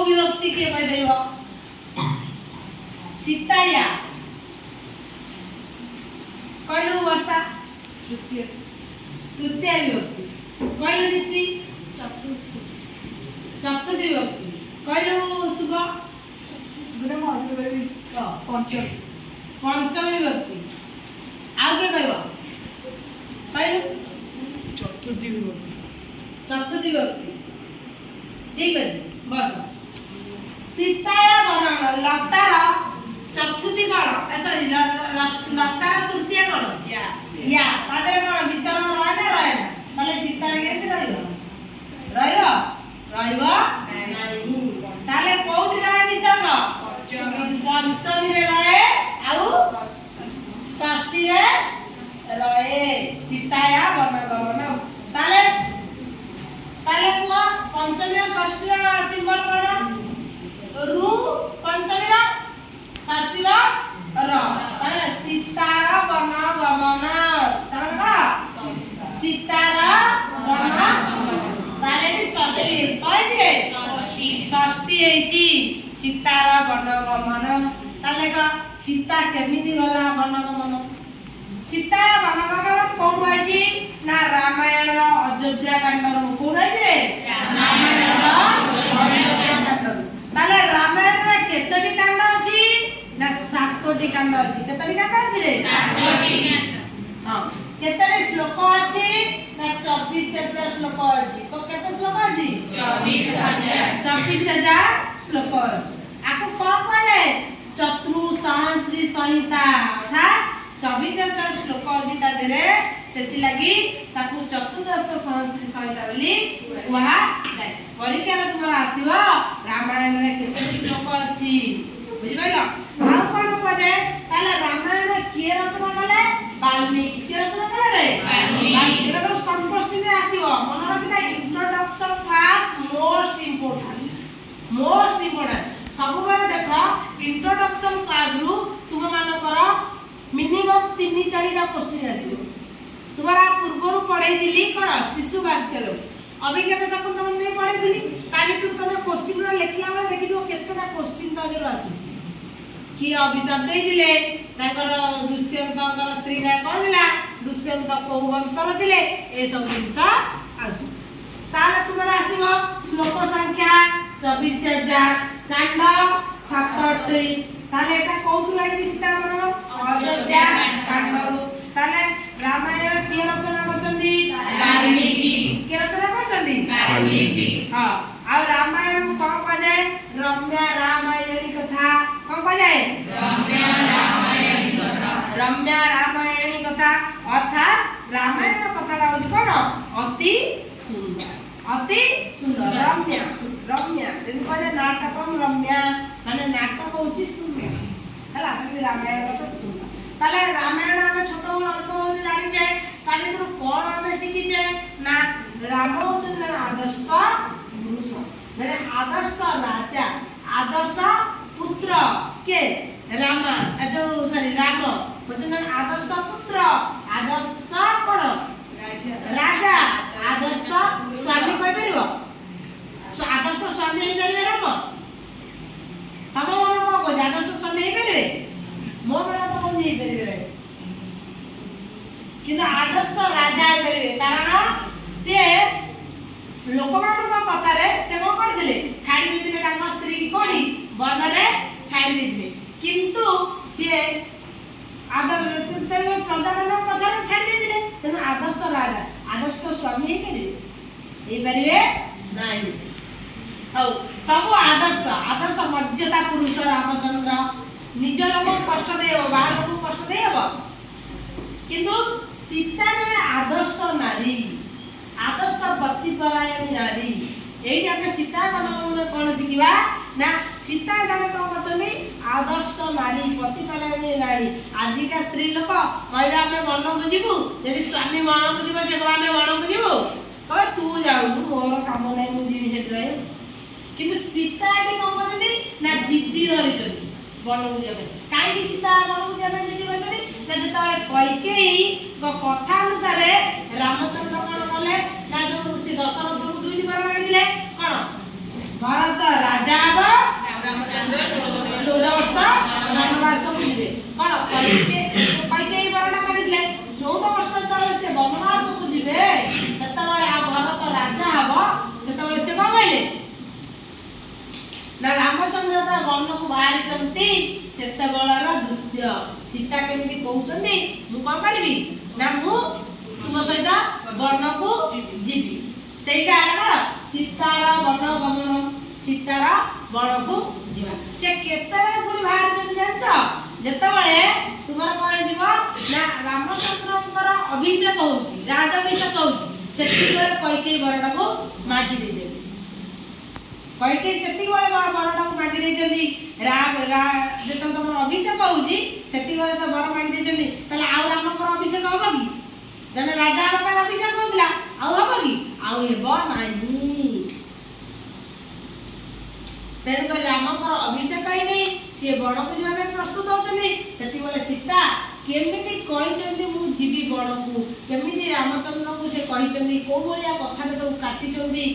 विभक्ति के कहबो सीताया कहलु वर्षा तृतीय विभक्ति कहलु दीप्ति चतुर्थ विभक्ति कहलु शुभ पंचम विभक्ति आउ के कहबो कहलु चतुर्थ विभक्ति ठीक अछि बस सीताया वरण लतार चतुर्थी कौन सॉरी लतार तृतीय कौन या तादे कौन विसर्ग रहे ना ताले सीतार केते रहइबो नहीं ताले कोउठी रहे विसर्ग पंचमी रे रहे आउ षष्ठी रे रहे सीताया वनगमन ताले को पंचमी और षष्ठी रा सिंबल कोन रु पंचमी रा षष्ठी रा र ताले सीतार वनगमन ताले का सीतार वनगमन ताले षष्ठी कहि दिले षष्ठी हेची सीतार वनगमन ताले का सीता केमिति गला वनगमन सीता वनगमन कोन होइची ना रामायण रो अयोध्या कांड रो कोन होइचे रामायण रो अयोध्या कांड ताले रामायण रे केतटी कांड अछि ना 7टी कांड अछि केतटी कांड अछि रे 7टी हां केतटी श्लोक अछि ना 24000 श्लोक अछि को केते श्लोक अछि 24000 श्लोक अछि आको कोन कहले चतुर सहस्री संहिता अर्थात 24000 श्लोक अछि ता देरे सेति लागि ताकू चतुर्दश सहस्री संहिता बोली कुहा जाय परीक्षा रे तुमरा आसीबो रामायण रे केते श्लोक अछि बुझि पाइलो आ कोन पदे ताले रामायण रे के रचना कले वाल्मीकि के रचना कले रे वाल्मीकि रे संपष्टि रे आसीबो मन रखिता इंट्रोडक्शन क्लास मोस्ट इंपोर्टेंट सब बार देखो इंट्रोडक्शन क्लास रु तुम मानकर मिनिमम 3-4टा क्वेश्चन आसीबो तुम्हारा पूर्व पढ़ाई दिली कौन शिशु वात्सल्य अभिज्ञता शकुंतलम नहीं पढ़ाई दिली ता भीतर तुम क्वेश्चन लिखला बेले देखि दियो केतेटा क्वेश्चन ता देरो आसु कि अभिशाप दे दिले ताकर दुष्यंतकर स्त्री ना कोन दिला दुष्यंत को वंशर दिले ए सब जिंस आसु ताले तुम्हारा आसीबो श्लोक संख्या 24000 कांड 7टी ताले एटा कोथु लाइछि सीता वरण अयोध्या कांडरु ताले रामायण के रचना करचंदी वाल्मीकि के रचना करचंदी वाल्मीकि हां आ रामायण को कह जाय रम्या रामायणी कथा को कह जाय रम्या रामायणी कथा अर्थात रामायण कथा का होची कोन अति सुंदर रम्या जदी कह नाटकम रम्या माने नाटक होची सुंदर हला असली रामायण कथा सुंदर ताले रामायण हम छोट अल्प जानि जे ताले तो कोन हम शिखि जे ना राम होचन आदर्श पुरुष माने आदर्श राजा आदर्श पुत्र के राम जो सॉरी राम होचन आदर्श पुत्र आदर्श कोन राजा आदर्श स्वामी कहि परबो आदर्श स्वामी हे परबे राम तम मन को आदर्श स्वामी हे परबे मो मन तो बुझी परबे किंतु आदर्श राजा हे परबे कारण से लोकमान को कथा रे से को कर दिले छाडी दिले ताको स्त्री कोडी वन रे छाडी दिले किंतु से आदर्श तेरे प्रजामान कथा रे छाडी दिले तेन आदर्श राजा आदर्श स्वामी हे परबे नाही हौ सब आदर्श मर्यादा पुरुष रामचंद्र निज लोक कष्ट देव बाहर लोक कष्ट देव किंतु सीता जने आदर्श नारी आदर्श पतिपरायणी नारी एही हम सीता मन कोन सिखिबा ना सीता जने तो कहचनी आदर्श नारी पतिपरायणी नारी आजि का स्त्री लोक कहबा हमें मन को जीवु यदि स्वामी मन को जीव से कहबा हमें मन को जीवु कहबा तू जाऊ मोर काम नै मु जीवी सेठ रहे किंतु सीता एटी कोन कहचनी ना जिद्दी धरि चली बनକୁ যাবে কাইকি সীতা बनକୁ যাবে যদি কইছনি না যেতବେଳେ কইকেই কথা অনুসারে রামচন্দ্র কোন বলে না যে সে দশরথକୁ দুইটি বর মাগিলে কোন ভরত রাজা হব 14 ବର୍ଷ ବନବାସକୁ ଯିବେ। କଣ କୈକେୟୀ ବରଟା କରିଥିଲେ 14 ବର୍ଷ ଯେତେବେଳେ ସେ ବନବାସକୁ ଯିବେ ସେତେବେଳେ ଆଉ ଭରତ ରାଜା ହବ। ସେତେବେଳେ ସେ କଣ କହିଲେ ନା ରାମଚନ୍ଦ୍ର ତା ବନକୁ ବାହାରିଛନ୍ତି। ସେତେବେଳର ଦୃଶ୍ୟ ସୀତା କେମିତି କହୁଛନ୍ତି ମୁଁ କଣ କରିବି ନା ମୁଁ ତୁମ ସହିତ ବନକୁ ଯିବି। ସେଇଟା ହେଲା ସୀତାର ବନ ଗମନ, ସୀତାର ବନକୁ ଯିବା। ସେ କେତେବେଳେ ପୁଣି ବାହାରିଛନ୍ତି ଜାଣିଛ? ଯେତେବେଳେ ତୁମର କଣ ହେଇଯିବ ନା ରାମଚନ୍ଦ୍ରଙ୍କର ଅଭିଷେକ ହଉଛି, ରାଜାଭିଷେକ ହଉଛି, ସେତିକିବେଳେ କୈକେୟୀ ବରଟାକୁ ମାଗି ଦେଇଛନ୍ତି। କୈକେୟୀ ସେତିକିବେଳେ ବରଟାକୁ ମାଗି ଦେଇଛନ୍ତି। ଯେତେବେଳେ ତମର ଅଭିଷେକ ହଉଛି ସେତିକିବେଳେ ତ ବର ମାଗି ଦେଇଛନ୍ତି। ତାହେଲେ ଆଉ ରାମଙ୍କର ଅଭିଷେକ ହବ କି? ଜଣେ ରାଜା ହେବା ପାଇଁ ଅଭିଷେକ ହଉଥିଲା, ଆଉ ହବ କି? ଆଉ ହେବ ନାହିଁ। ତେଣୁକରି ରାମଙ୍କର ଅଭିଷେକ ହିଁ ନେଇ ସିଏ ବଣକୁ ଯିବା ପାଇଁ ପ୍ରସ୍ତୁତ ହଉଛନ୍ତି। ସେତିକିବେଳେ ସୀତା କେମିତି କହିଛନ୍ତି ମୁଁ ଯିବି ବଣକୁ, କେମିତି ରାମଚନ୍ଦ୍ରଙ୍କୁ ସେ କହିଛନ୍ତି, କୋଉ ଭଳିଆ କଥାରେ ସବୁ କାଟିଛନ୍ତି,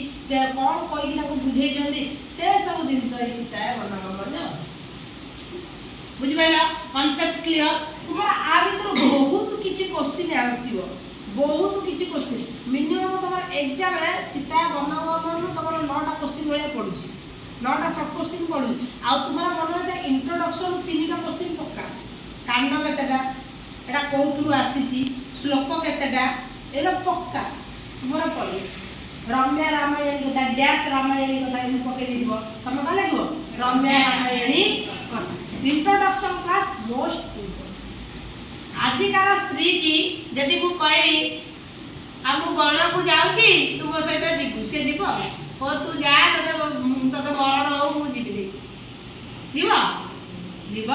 କଣ କହିକି ତାଙ୍କୁ ବୁଝେଇଛନ୍ତି, ସେ ସବୁ ଜିନିଷ ଏଇ ସୀତା ବନଗମନରେ ଅଛି। ବୁଝିପାରିଲ? Concept clear? ତୁମର ଆ ଭିତରୁ ବହୁତ କିଛି କ୍ୱେଶ୍ଚିନ୍ ଆସିବ, ବହୁତ କିଛି କ୍ୱେଶ୍ଚିନ୍। ମିନିମମ୍ ତମର ଏକ୍ଜାମରେ ସୀତା ବନଗମନରୁ ତମର 9ଟା କ୍ୱେଶ୍ଚିନ୍ ଭଳିଆ ପଡୁଛି, 9ଟା ସର୍ଟ କ୍ୱେଶ୍ଚିନ୍ ପଡୁଛି। ଆଉ ତୁମର ମନରେ ଇଣ୍ଟ୍ରୋଡକ୍ସନ 3ଟା କ୍ୱେଶ୍ଚିନ୍ ପକ୍କା। କାଣ୍ଡ କେତେଟା, ଏଟା କୋଉଥିରୁ ଆସିଛି, ଶ୍ଲୋକ କେତେଟା, ଏଟା ପକ୍କା ତୁମର ପଡିବ। ରମ୍ୟା ରାମାୟଣୀ କଥା, ଡ୍ୟାସ୍ ରାମାୟଣୀ କଥା ଏମିତି ପକେଇ ଦେଇଥିବ, ତମେ କଣ ଲାଗିବ ରମ୍ୟା ରାମାୟଣୀ କଥା। Introduction class most important. ଆଜିକାର ସ୍ତ୍ରୀ କି ଯଦି ମୁଁ କହିବି ଆଉ ମୁଁ ବଣକୁ ଯାଉଛି ତୁ ମୋ ସହିତ ଯିବୁ, ସେ ଯିବ? ଓ ତୁ ଯା, ତତେ ମରଣ ହଉ ମୁଁ ଯିବି, ଯିବ? ଯିବ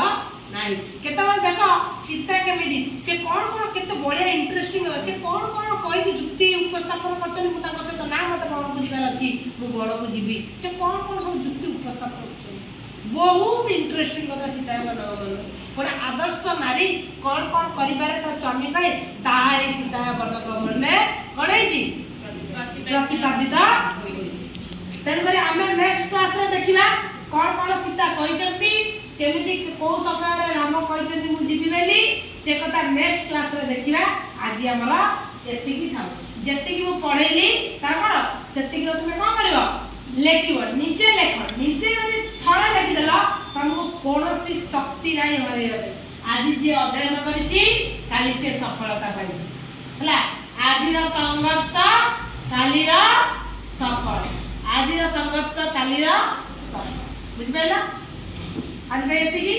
ନାଇଁ। କେତେବେଳେ ଦେଖ ସୀତା କେମିତି, ସେ କଣ କଣ କେତେ ବଢିଆ ଇଣ୍ଟରେଷ୍ଟିଂ, ସେ କଣ କଣ କହିକି ଯୁକ୍ତି ଉପସ୍ଥାପନ କରିଛନ୍ତି। ମୁଁ ତାଙ୍କ ସହିତ ନା ମତେ ବଣକୁ ଯିବାର ଅଛି, ମୁଁ ବଣକୁ ଯିବି, ସେ କଣ କଣ ସବୁ ଯୁକ୍ତି ଉପସ୍ଥାପନ କରିଛନ୍ତି। ବହୁତ ଇଣ୍ଟରେଷ୍ଟିଂ କଥା ସୀତା ବନଗମନ। ଗୋଟେ ଆଦର୍ଶ ନାରୀ କଣ କଣ କରିପାରେ ତା ସ୍ୱାମୀ ପାଇଁ, ତାହା ଏଇ ସୀତା ବନଗମନରେ କଣ ହେଇଛି ପ୍ରତିପାଦିତ ହୋଇଛି। ତେଣୁକରି ଆମେ ନେକ୍ସଟ କ୍ଲାସରେ ଦେଖିବା କଣ କଣ ସୀତା କହିଛନ୍ତି, କେମିତି କୋଉ ସମୟରେ ରାମ କହିଛନ୍ତି ମୁଁ ଯିବି ବୋଲି, ସେ କଥା ନେକ୍ସଟ କ୍ଲାସରେ ଦେଖିବା। ଆଜି ଆମର ଏତିକି ଥାଉ। ଯେତିକି ମୁଁ ପଢେଇଲି ତାର କଣ ସେତିକିର ତୁମେ କଣ କରିବ ଲେଖିବ, ନିଜେ ଲେଖ। ନିଜେ ଯଦି ଥରେ ଲେଖିଦେଲ ତମକୁ କୌଣସି ଶକ୍ତି ନାହିଁ ହରେଇବା ପାଇଁ। ଆଜି ଯିଏ ଅଧ୍ୟୟନ କରିଛି କାଲି ସେ ସଫଳତା ପାଇଛି। ହେଲା, ଆଜିର ସଂଘର୍ଷ କାଲିର ସଫଳ, ଆଜିର ସଂଘର୍ଷ କାଲିର ସଫଳ। ବୁଝିପାରିଲ? ଆଜି ପାଇଁ ଏତିକି।